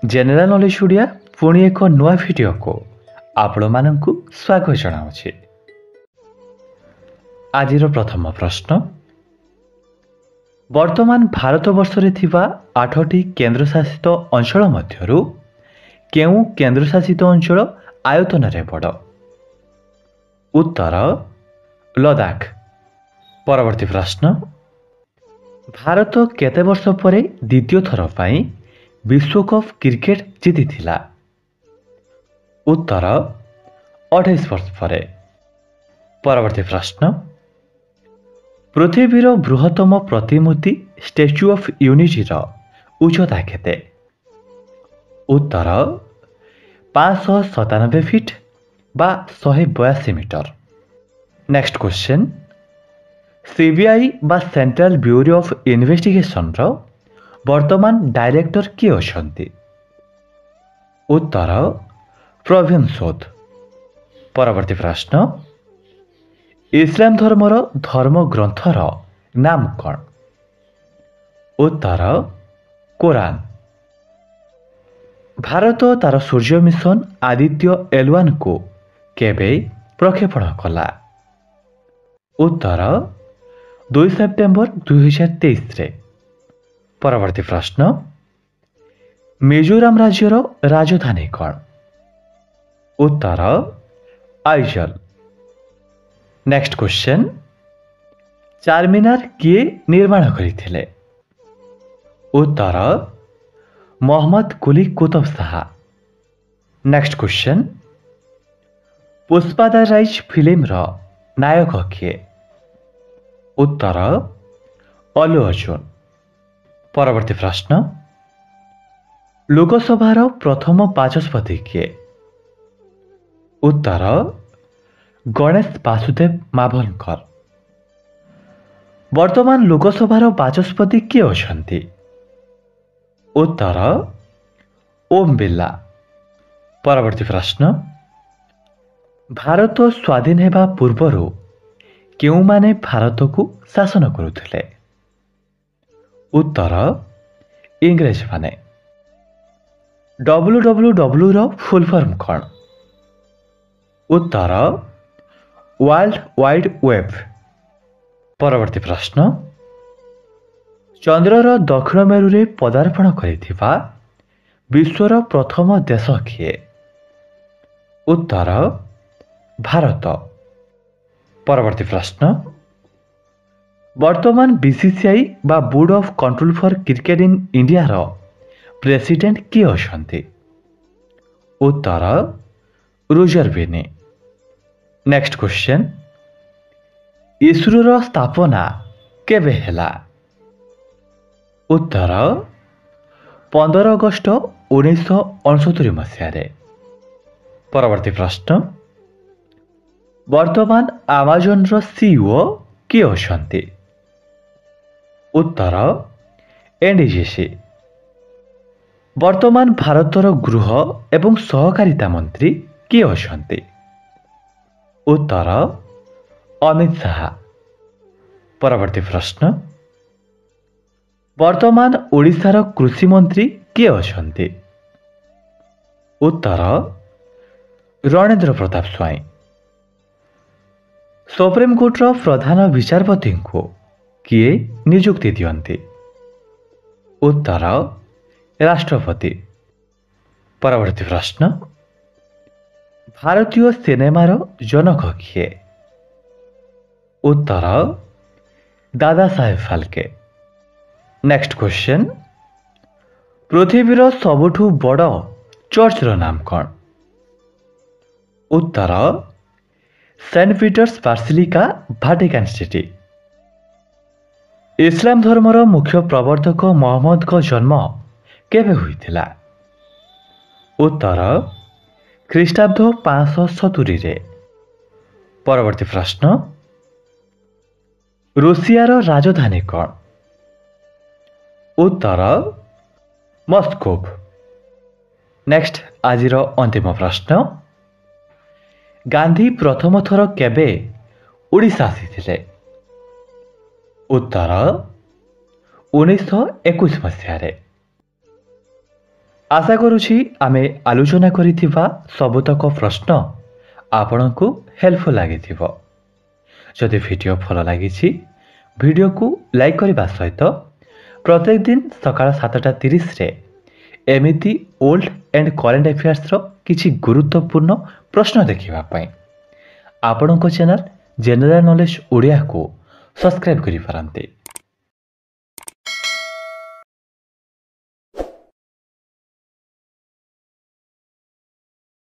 General knowledge Odia ପୁଣି ଏକ ନୂଆ ଭିଡ଼ିଓକୁ ଆପଣମାନଙ୍କୁ ସ୍ୱାଗତ ଜଣାଉଛି। ଆଜିର ପ୍ରଥମ ପ୍ରଶ୍ନ, ବର୍ତ୍ତମାନ ଭାରତବର୍ଷରେ ଥିବା 8ଟି କେନ୍ଦ୍ରଶାସିତ ଅଞ୍ଚଳ ମଧ୍ୟରୁ କେଉଁ କେନ୍ଦ୍ରଶାସିତ ଅଞ୍ଚଳ ଆୟତନରେ ବଡ଼? ଉତ୍ତର ଲଦାଖ। ପରବର୍ତ୍ତୀ ପ୍ରଶ୍ନ, ଭାରତ କେତେ ବର୍ଷ ପରେ ଦ୍ୱିତୀୟ ଥର ପାଇଁ ବିଶ୍ୱକପ୍ କ୍ରିକେଟ ଜିତିଥିଲା? ଉତ୍ତର 28 ବର୍ଷ ପରେ। ପରବର୍ତ୍ତୀ ପ୍ରଶ୍ନ, ପୃଥିବୀର ବୃହତ୍ତମ ପ୍ରତିମୂର୍ତ୍ତି ଷ୍ଟାଚ୍ୟୁ ଅଫ୍ ୟୁନିଟିର ଉଚ୍ଚତା କେତେ? ଉତ୍ତର 597 ଫିଟ୍ ବା 182 ମିଟର। ନେକ୍ସଟ କ୍ୱେଶ୍ଚନ୍, ସିବିଆଇ ବା ସେଣ୍ଟ୍ରାଲ ବ୍ୟୁରୋ ଅଫ୍ ଇନଭେଷ୍ଟିଗେସନର ବର୍ତ୍ତମାନ ଡାଇରେକ୍ଟର କିଏ ଅଛନ୍ତି? ଉତ୍ତର ପ୍ରବୀଣ ସୋଧ। ପରବର୍ତ୍ତୀ ପ୍ରଶ୍ନ, ଇସଲାମ ଧର୍ମର ଧର୍ମଗ୍ରନ୍ଥର ନାମ କ'ଣ? ଉତ୍ତର କୋରାନ। ଭାରତ ତାର ସୂର୍ଯ୍ୟ ମିଶନ ଆଦିତ୍ୟ L1କୁ କେବେ ପ୍ରକ୍ଷେପଣ କଲା? ଉତ୍ତର 2 ସେପ୍ଟେମ୍ବର 2023ରେ। ପରବର୍ତ୍ତୀ ପ୍ରଶ୍ନ, ମିଜୋରାମ ରାଜ୍ୟର ରାଜଧାନୀ କ'ଣ? ଉତ୍ତର ଆଇଜଲ। ନେକ୍ସଟ କ୍ୱେଶ୍ଚନ୍, ଚାରମିନାର କିଏ ନିର୍ମାଣ କରିଥିଲେ? ଉତ୍ତର ମହମ୍ମଦ କୁଲି କୁତବ ଶାହା। ନେକ୍ସଟ କ୍ୱେଶ୍ଚନ୍, ପୁଷ୍ପା ଦ ରାଇଜ ଫିଲ୍ମର ନାୟକ କିଏ? ଉତ୍ତର ଅଲ୍ଲୁ ଅର୍ଜୁନ। ପରବର୍ତ୍ତୀ ପ୍ରଶ୍ନ, ଲୋକସଭାର ପ୍ରଥମ ବାଚସ୍ପତି କିଏ? ଉତ୍ତର ଗଣେଶ ବାସୁଦେବ ମାଭଲଙ୍କର। ବର୍ତ୍ତମାନ ଲୋକସଭାର ବାଚସ୍ପତି କିଏ ଅଛନ୍ତି? ଉତ୍ତର ଓମ୍ ବିର୍ଲା। ପରବର୍ତ୍ତୀ ପ୍ରଶ୍ନ, ଭାରତ ସ୍ୱାଧୀନ ହେବା ପୂର୍ବରୁ କେଉଁମାନେ ଭାରତକୁ ଶାସନ କରୁଥିଲେ? ଉତ୍ତର ଇଂରେଜମାନେ। WWWର ଫୁଲ୍ ଫର୍ମ କ'ଣ? ଉତ୍ତର ୱାର୍ଲଡ ୱାଇଡ୍ ୱେବ୍। ପରବର୍ତ୍ତୀ ପ୍ରଶ୍ନ, ଚନ୍ଦ୍ରର ଦକ୍ଷିଣ ମେରୁରେ ପଦାର୍ପଣ କରିଥିବା ବିଶ୍ୱର ପ୍ରଥମ ଦେଶ କିଏ? ଉତ୍ତର ଭାରତ। ପରବର୍ତ୍ତୀ ପ୍ରଶ୍ନ, ବର୍ତ୍ତମାନ BCCI ବା board of control for cricket in ଇଣ୍ଡିଆର ପ୍ରେସିଡେଣ୍ଟ କିଏ ଅଛନ୍ତି? ଉତ୍ତର ରୋଜର ବିନି। ନେକ୍ସଟ କ୍ୱେଶ୍ଚନ୍, ଇସ୍ରୋର ସ୍ଥାପନା କେବେ ହେଲା? ଉତ୍ତର 15 ଅଗଷ୍ଟ 1969 ମସିହାରେ। ପରବର୍ତ୍ତୀ ପ୍ରଶ୍ନ, ବର୍ତ୍ତମାନ ଆମାଜନର CEO କିଏ ଅଛନ୍ତି? ଉତ୍ତର NDJC। ବର୍ତ୍ତମାନ ଭାରତର ଗୃହ ଏବଂ ସହକାରିତା ମନ୍ତ୍ରୀ କିଏ ଅଛନ୍ତି? ଉତ୍ତର ଅମିତ ଶାହା। ପରବର୍ତ୍ତୀ ପ୍ରଶ୍ନ, ବର୍ତ୍ତମାନ ଓଡ଼ିଶାର କୃଷିମନ୍ତ୍ରୀ କିଏ ଅଛନ୍ତି? ଉତ୍ତର ରଣେନ୍ଦ୍ର ପ୍ରତାପ ସ୍ୱାଇଁ। ସୁପ୍ରିମକୋର୍ଟର ପ୍ରଧାନ ବିଚାରପତିଙ୍କୁ କିଏ ନିଯୁକ୍ତି ଦିଅନ୍ତି? ଉତ୍ତର ରାଷ୍ଟ୍ରପତି। ପରବର୍ତ୍ତୀ ପ୍ରଶ୍ନ, ଭାରତୀୟ ସିନେମାର ଜନକ କିଏ? ଉତ୍ତର ଦାଦା ସାହେବ ଫାଲକେ। ନେକ୍ସଟ କ୍ୱେଶ୍ଚନ୍, ପୃଥିବୀର ସବୁଠୁ ବଡ଼ ଚର୍ଚ୍ଚର ନାମ କ'ଣ? ଉତ୍ତର Saint Peter's Basilica, Vatican City. ଇସଲାମ ଧର୍ମର ମୁଖ୍ୟ ପ୍ରବର୍ତ୍ତକ ମହମ୍ମଦଙ୍କ ଜନ୍ମ କେବେ ହୋଇଥିଲା? ଉତ୍ତର ଖ୍ରୀଷ୍ଟାବ୍ଦ 570ରେ। ପରବର୍ତ୍ତୀ ପ୍ରଶ୍ନ, ରୁଷିଆର ରାଜଧାନୀ କ'ଣ? ଉତ୍ତର ମସ୍କୋଭ। ନେକ୍ସଟ ଆଜିର ଅନ୍ତିମ ପ୍ରଶ୍ନ, ଗାନ୍ଧୀ ପ୍ରଥମ ଥର କେବେ ଓଡ଼ିଶା ଆସିଥିଲେ? ଉତ୍ତର 1921 ମସିହାରେ। आशा करुछि आमे आलोचना करिथिबा सबतक प्रश्न आपणको हेल्पफुल लागिथिबो। जदि वीडियो भल लगी वीडियो को लाइक करने सहित प्रत्येक दिन सकाळ 7:30 रे एमिति ओल्ड एंड करेन्ट अफेयर्स रो किछि गुरुत्वपूर्ण प्रश्न देखिबा पई आपणको चैनल जनरल नॉलेज ओडिया को सब्सक्राइब करि पारंते।